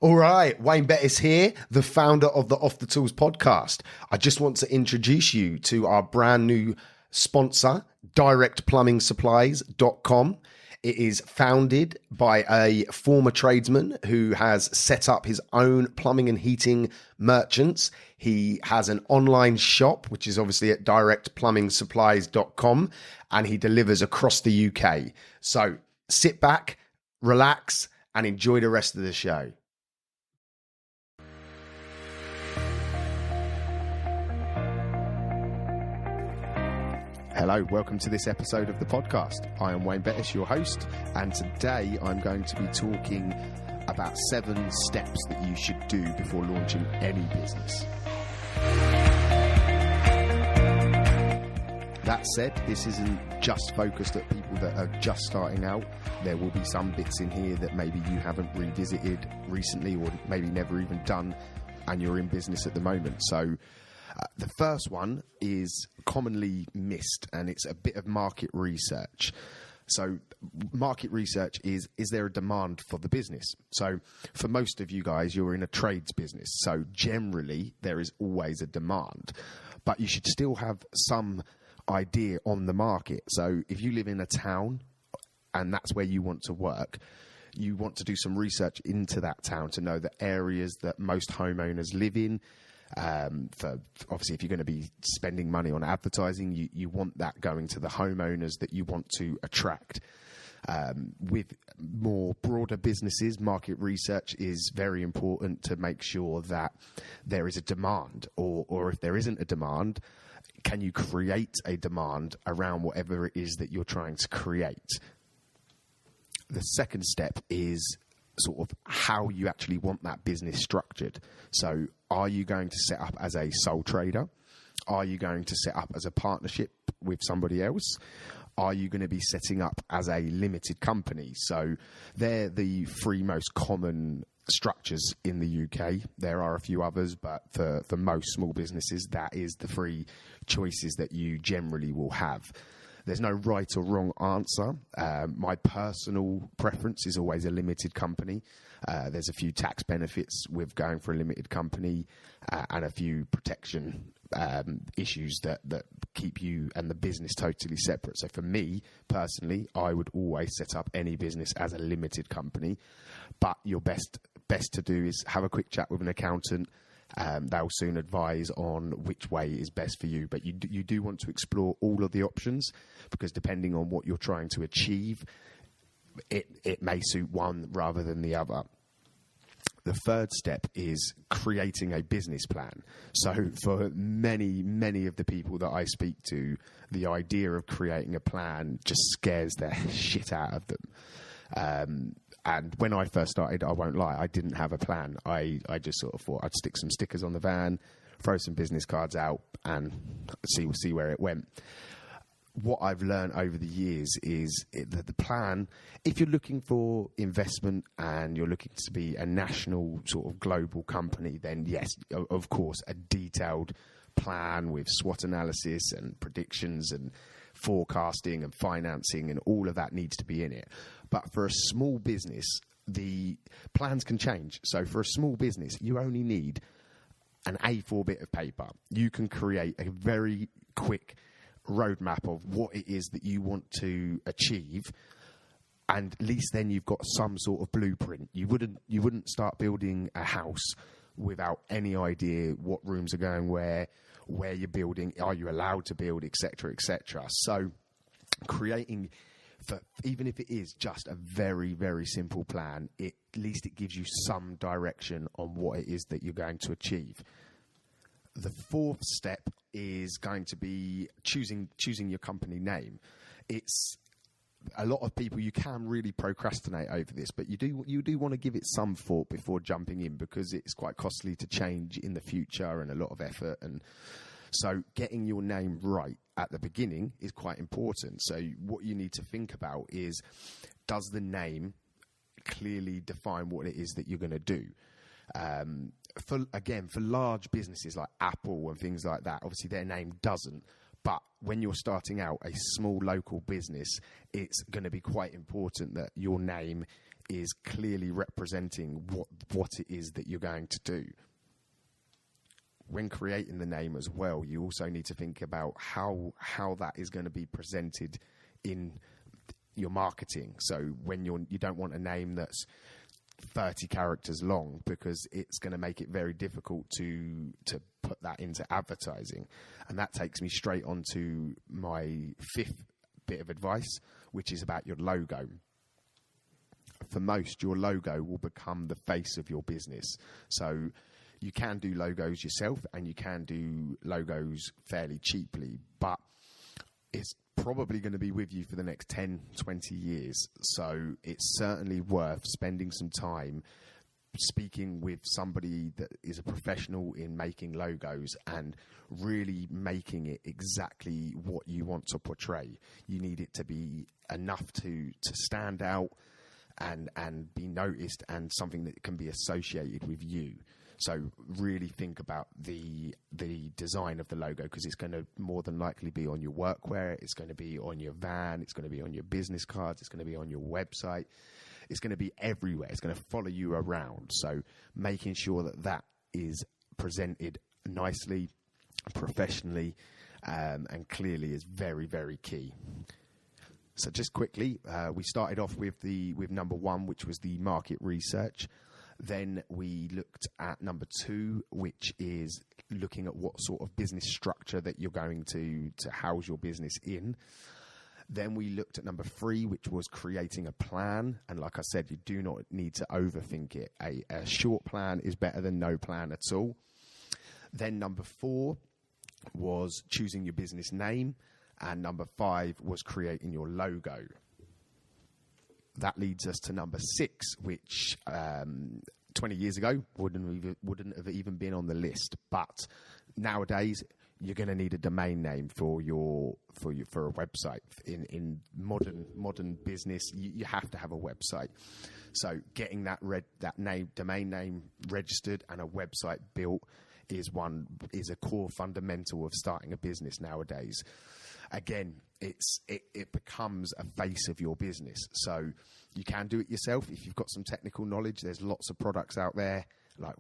All right, Wayne Bettis here, the founder of the Off the Tools podcast. I just want to introduce you to our brand new sponsor, directplumbing.supplies.com. It is founded by a former tradesman who has set up his own plumbing and heating merchants. He has an online shop, which is obviously at directplumbing.supplies.com, and he delivers across the UK. So sit back, relax, and enjoy the rest of the show. Hello, welcome to this episode of the podcast. I am Wayne Bettis, your host, and today I'm going to be talking about 7 steps that you should do before launching any business. That said, this isn't just focused at people that are just starting out. There will be some bits in here that maybe you haven't revisited recently or maybe never even done, and you're in business at the moment. So the first one is commonly missed, and it's a bit of market research. So market research is there a demand for the business? So for most of you guys, you're in a trades business. So generally, there is always a demand, but you should still have some idea on the market. So if you live in a town and that's where you want to work, you want to do some research into that town to know the areas that most homeowners live in. For obviously, if you're going to be spending money on advertising, you want that going to the homeowners that you want to attract. With more broader businesses, market research is very important to make sure that there is a demand, or if there isn't a demand, can you create a demand around whatever it is that you're trying to create? The second step is sort of how you actually want that business structured. So are you going to set up as a sole trader? Are you going to set up as a partnership with somebody else? Are you going to be setting up as a limited company? So they're the 3 most common structures in the UK. There are a few others, but for most small businesses, that is the 3 choices that you generally will have. There's no right or wrong answer. My personal preference is always a limited company. There's a few tax benefits with going for a limited company and a few protection issues that keep you and the business totally separate. So for me, personally, I would always set up any business as a limited company. But your best to do is have a quick chat with an accountant. They'll soon advise on which way is best for you. But you do want to explore all of the options, because depending on what you're trying to achieve, it may suit one rather than the other. The third step is creating a business plan. So for many of the people that I speak to, the idea of creating a plan just scares the shit out of them. And when I first started, I won't lie, I didn't have a plan. I just sort of thought I'd stick some stickers on the van, throw some business cards out, and see where it went. What I've learned over the years is that the plan, if you're looking for investment and you're looking to be a national sort of global company, then yes, of course, a detailed plan with SWOT analysis and predictions and forecasting and financing and all of that needs to be in it. But for a small business, the plans can change. So for a small business, you only need an A4 bit of paper. You can create a very quick roadmap of what it is that you want to achieve, and at least then you've got some sort of blueprint. You wouldn't start building a house without any idea what rooms are going where you're building, are you allowed to build, etc., etc. So creating, even if it is just a very, very simple plan, at least it gives you some direction on what it is that you're going to achieve. The fourth step is going to be choosing your company name. It's a lot of people, you can really procrastinate over this, but you do want to give it some thought before jumping in, because it's quite costly to change in the future and a lot of effort. And so getting your name right at the beginning is quite important. So what you need to think about is, does the name clearly define what it is that you're going to do? For large businesses like Apple and things like that, obviously their name doesn't. But when you're starting out a small local business, it's going to be quite important that your name is clearly representing what it is that you're going to do. When creating the name as well, you also need to think about how that is going to be presented in your marketing. So when you don't want a name that's 30 characters long, because it's going to make it very difficult to put that into advertising. And that takes me straight on to my fifth bit of advice, which is about your logo. For most, your logo will become the face of your business. So you can do logos yourself and you can do logos fairly cheaply, but it's probably going to be with you for the next 10, 20 years. So it's certainly worth spending some time speaking with somebody that is a professional in making logos and really making it exactly what you want to portray. You need it to be enough to stand out and be noticed, and something that can be associated with you. So really think about the design of the logo, because it's going to more than likely be on your workwear, it's going to be on your van, it's going to be on your business cards, it's going to be on your website, it's going to be everywhere, it's going to follow you around. So making sure that is presented nicely, professionally, and clearly is very, very key. So just quickly, we started off with number one, which was the market research. Then we looked at number two, which is looking at what sort of business structure that you're going to house your business in. Then we looked at number three, which was creating a plan. And like I said, you do not need to overthink it. A short plan is better than no plan at all. Then number four was choosing your business name. And number five was creating your logo. That leads us to number six, which 20 years ago wouldn't have even been on the list. But nowadays, you're going to need a domain name for a website. In modern business, you have to have a website. So getting that domain name registered and a website built is a core fundamental of starting a business nowadays. Again, it becomes a face of your business. So you can do it yourself if you've got some technical knowledge. There's lots of products out there, like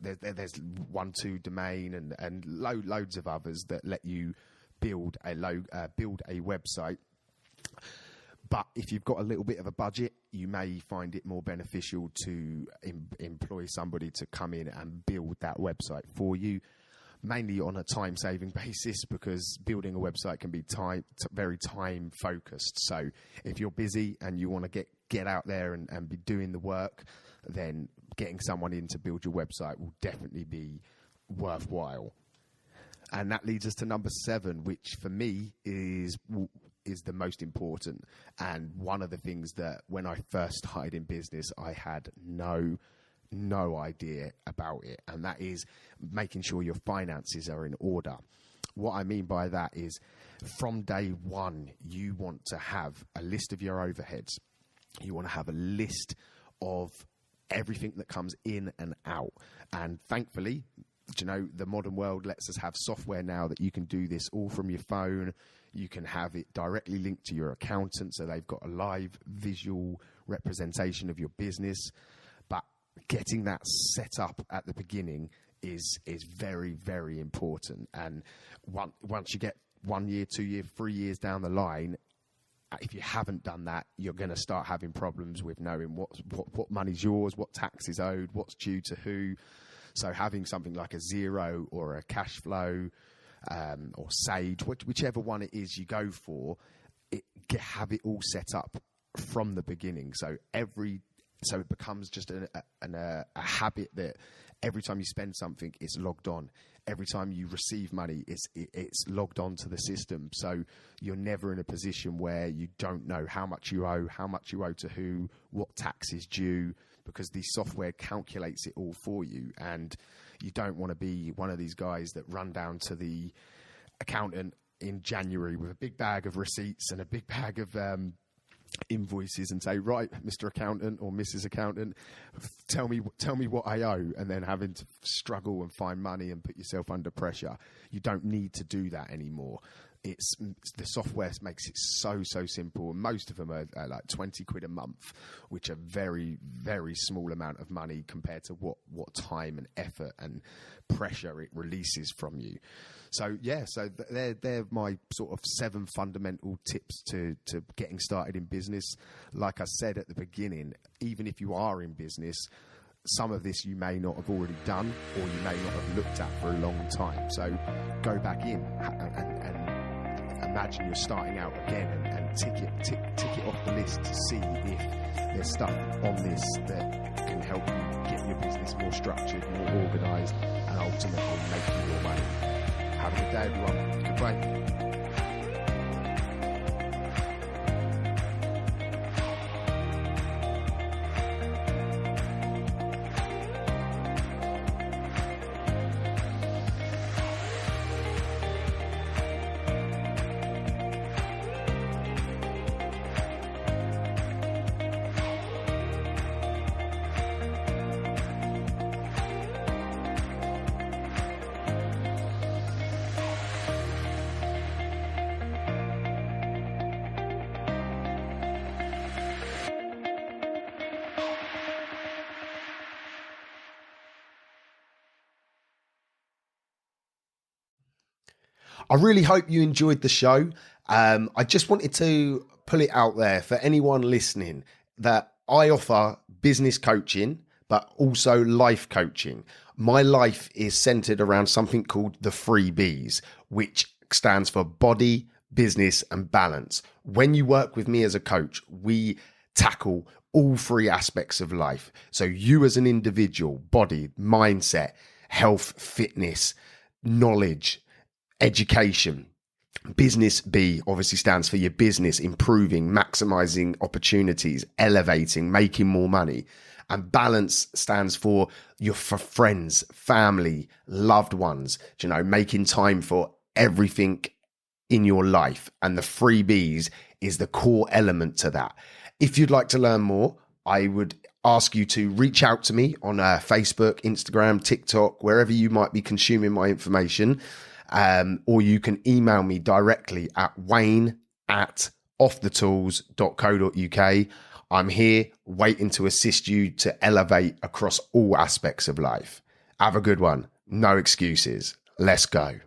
there's 1-2Domain and loads of others that let you build a website. But if you've got a little bit of a budget, you may find it more beneficial to employ somebody to come in and build that website for you, mainly on a time-saving basis, because building a website can be very time-focused. So if you're busy and you want to get out there and be doing the work, then getting someone in to build your website will definitely be worthwhile. And that leads us to number 7, which for me is the most important, and one of the things that when I first started in business, I had no idea about it, and that is making sure your finances are in order. What I mean by that is, from day one, you want to have a list of your overheads. You want to have a list of everything that comes in and out. And thankfully, the modern world lets us have software now that you can do this all from your phone. You can have it directly linked to your accountant, so they've got a live visual representation of your business. But getting that set up at the beginning is very, very important. And once you get 1 year, 2 year, 3 years down the line, if you haven't done that, you're going to start having problems with knowing what money's yours, what tax is owed, what's due to who. So having something like a Xero or a cash flow or Sage, whichever one it is you go for, have it all set up from the beginning. So it becomes just a habit that every time you spend something, it's logged on. Every time you receive money, it's logged on to the system. So you're never in a position where you don't know how much you owe to who, what tax is due, because the software calculates it all for you. And you don't want to be one of these guys that run down to the accountant in January with a big bag of receipts and a big bag of invoices and say, right, Mr. Accountant or Mrs. Accountant, tell me what I owe, and then having to struggle and find money and put yourself under pressure. You don't need to do that anymore. it's the software makes it so simple. And most of them are like 20 quid a month, which are very, very small amount of money compared to what time and effort and pressure it releases from you. So they're my sort of 7 fundamental tips to getting started in business. Like I said at the beginning, even if you are in business, some of this you may not have already done, or you may not have looked at for a long time. So go back in and imagine you're starting out again and tick it off the list to see if there's stuff on this that can help you get your business more structured, more organised, and ultimately make you more money. Have a good day, everyone. Goodbye. I really hope you enjoyed the show. I just wanted to put it out there for anyone listening that I offer business coaching, but also life coaching. My life is centered around something called the 3 Bs, which stands for body, business, and balance. When you work with me as a coach, we tackle all 3 aspects of life. So you as an individual, body, mindset, health, fitness, knowledge, education. Business B obviously stands for your business, improving, maximizing opportunities, elevating, making more money. And balance stands for for friends, family, loved ones, making time for everything in your life. And the 3 Bs is the core element to that. If you'd like to learn more, I would ask you to reach out to me on Facebook, Instagram, TikTok, wherever you might be consuming my information. Or you can email me directly at wayne@offthetools.co.uk. I'm here waiting to assist you to elevate across all aspects of life. Have a good one. No excuses. Let's go.